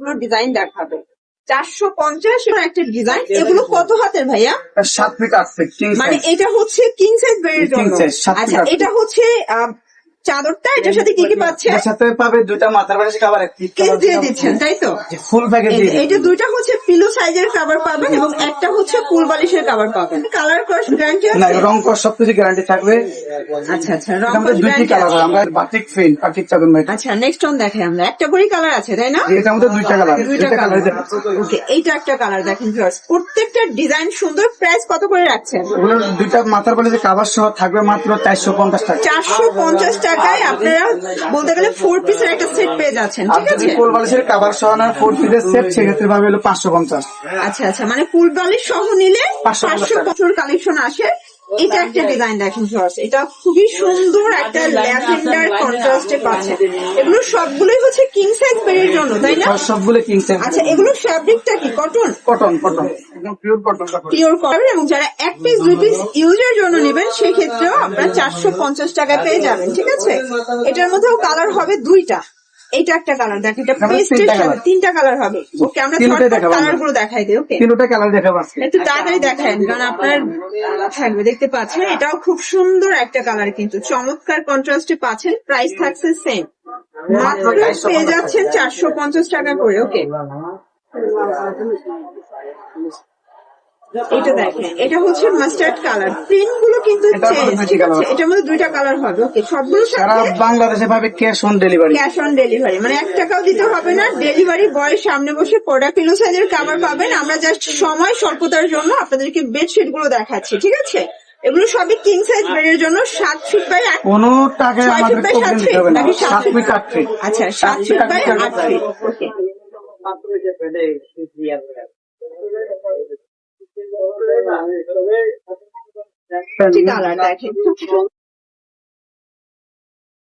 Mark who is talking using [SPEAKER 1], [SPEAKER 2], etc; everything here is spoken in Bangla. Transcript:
[SPEAKER 1] অনেকগুলো ডিজাইন দেখাবে। 450 এর একটা ডিজাইন। এগুলো কত হাতের ভাইয়া?
[SPEAKER 2] 7 ফিট 8 ফিট কিং
[SPEAKER 1] মানে
[SPEAKER 2] সাইজ।
[SPEAKER 1] এটা হচ্ছে কিং সাইজ বেডের
[SPEAKER 2] কিং
[SPEAKER 1] জন্য।
[SPEAKER 2] সাইজ 7 ফিট
[SPEAKER 1] আচ্ছা
[SPEAKER 2] 8 ফিট।
[SPEAKER 1] এটা হচ্ছে চাদরটা, এটার সাথে কি কি পাচ্ছে?
[SPEAKER 2] এর সাথে পাবে দুইটা মাথার বালিশ কভার, একটি
[SPEAKER 1] কেস দিয়ে দিচ্ছেন তাই তো?
[SPEAKER 2] ফুল প্যাকেজ দিয়ে
[SPEAKER 1] এটা দুইটা হচ্ছে পিলো সাইজের কভার পাবেন এবং একটা হচ্ছে কুল বালিশের কভার পাবেন। কালার কস গ্যারান্টি
[SPEAKER 2] না,
[SPEAKER 1] আছে?
[SPEAKER 2] রং কস সবকিছু গ্যারান্টি থাকবে।
[SPEAKER 1] আচ্ছা আচ্ছা, রং
[SPEAKER 2] আমাদের
[SPEAKER 1] কস
[SPEAKER 2] দুইটি
[SPEAKER 1] গ্যারান্টি
[SPEAKER 2] কালার
[SPEAKER 1] আছে।
[SPEAKER 2] হয়, আমরা বাটিক ফিল বাটিক চাদর মেট।
[SPEAKER 1] আচ্ছা নেক্সট অন দেখাই আমরা। একটা করে কালার আছে তাই না?
[SPEAKER 2] এটার মধ্যে দুইটা কালার,
[SPEAKER 1] দুইটা কালার।
[SPEAKER 2] দেখাচ্ছি।
[SPEAKER 1] ওকে, এইটা একটা কালার দেখেন ভিউয়ার্স। প্রত্যেকটা ডিজাইন সুন্দর। প্রাইস কত করে রাখছেন?
[SPEAKER 2] ওগুলো দুইটা মাথার বালিশের কভার সহ থাকবে মাত্র 450 টাকা।
[SPEAKER 1] 450 টাকায় আপনারা বলতে গেলে 4 পিসের একটা সেট পেয়ে যাচ্ছেন,
[SPEAKER 2] আর
[SPEAKER 1] ঠিক
[SPEAKER 2] যদি
[SPEAKER 1] আছে?
[SPEAKER 2] ফুল বালিশের কভার সহ না 4 পিসের সেট, সেক্ষেত্রে পাবে হলো 550।
[SPEAKER 1] আচ্ছা আচ্ছা, মানে ফুল বালিশ সহ নিলে
[SPEAKER 2] 550
[SPEAKER 1] 550 কালেকশন আসে। এটা একটা ডিজাইন দেখেন ভিউয়ার্স, এটা খুবই সুন্দর একটা ল্যাভেন্ডার কন্ট্রাস্টে পাচ্ছে। এগুলো সবগুলোই হচ্ছে কিং সাইজ বেডের জন্য তাই না?
[SPEAKER 2] সবগুলো কিং সাইজ।
[SPEAKER 1] আচ্ছা এগুলো ফ্যাব্রিকটা কি কটন?
[SPEAKER 2] কটন কটন একদম পিওর কটন কাপড়।
[SPEAKER 1] Pure cotton. এবং যারা এক পিস দুই পিস ইউজের জন্য নেবেন সেই ক্ষেত্রেও আপনারা 450 টাকায় পেয়ে যাবেন, ঠিক আছে? এটার মধ্যেও কালার হবে দুইটা। এটা একটা কালার দেখেন, এটা পেস্টের সাথে তিনটা কালার হবে। ওকে, আমরা কালার গুলো দেখাই দিই। ওকে,
[SPEAKER 2] তিনটা কালার দেখাবো আজকে।
[SPEAKER 1] একটু তাড়াতাড়ি দেখান কারণ আপনার থাকবে, দেখতে পাচ্ছেন এটাও খুব সুন্দর একটা কালার, কিন্তু চমৎকার কন্ট্রাস্টে পাচ্ছেন। প্রাইস থাকছে সেম, মাত্র পেয়ে যাচ্ছেন 450 টাকা করে। ওকে, এটা দেখেন, এটা হচ্ছে মাস্টার্ড কালার। প্রিন্ট গুলো কিন্তু চেঞ্জ, ঠিক আছে? এটার মধ্যে দুইটা কালার হবে। ওকে, সবগুলো
[SPEAKER 2] সারা বাংলাদেশে পাবে cash on delivery.
[SPEAKER 1] Cash on delivery, মানে 1 টাকাও দিতে হবে না। ডেলিভারি বয়ের সামনে বসে প্রোডাক্ট পিলো সাইজের কভার পাবেন। আমরা জাস্ট সময় স্বল্পতার জন্য আপনাদেরকে বেডশিট গুলো দেখাচ্ছি, ঠিক আছে? এগুলো সবই কিং সাইজ বেডের জন্য। 7 ফিট বাই 8
[SPEAKER 2] কোনো টাকায়
[SPEAKER 1] 6
[SPEAKER 2] আমাদের
[SPEAKER 1] ফিট বাই 7
[SPEAKER 2] প্রবলেম
[SPEAKER 1] ফিট
[SPEAKER 2] হবে না।
[SPEAKER 1] নাকি
[SPEAKER 2] 7 ফিট 8 ফিট।
[SPEAKER 1] আচ্ছা 7 feet by 8 feet. Okay, colour দেখেন খুব সুন্দর।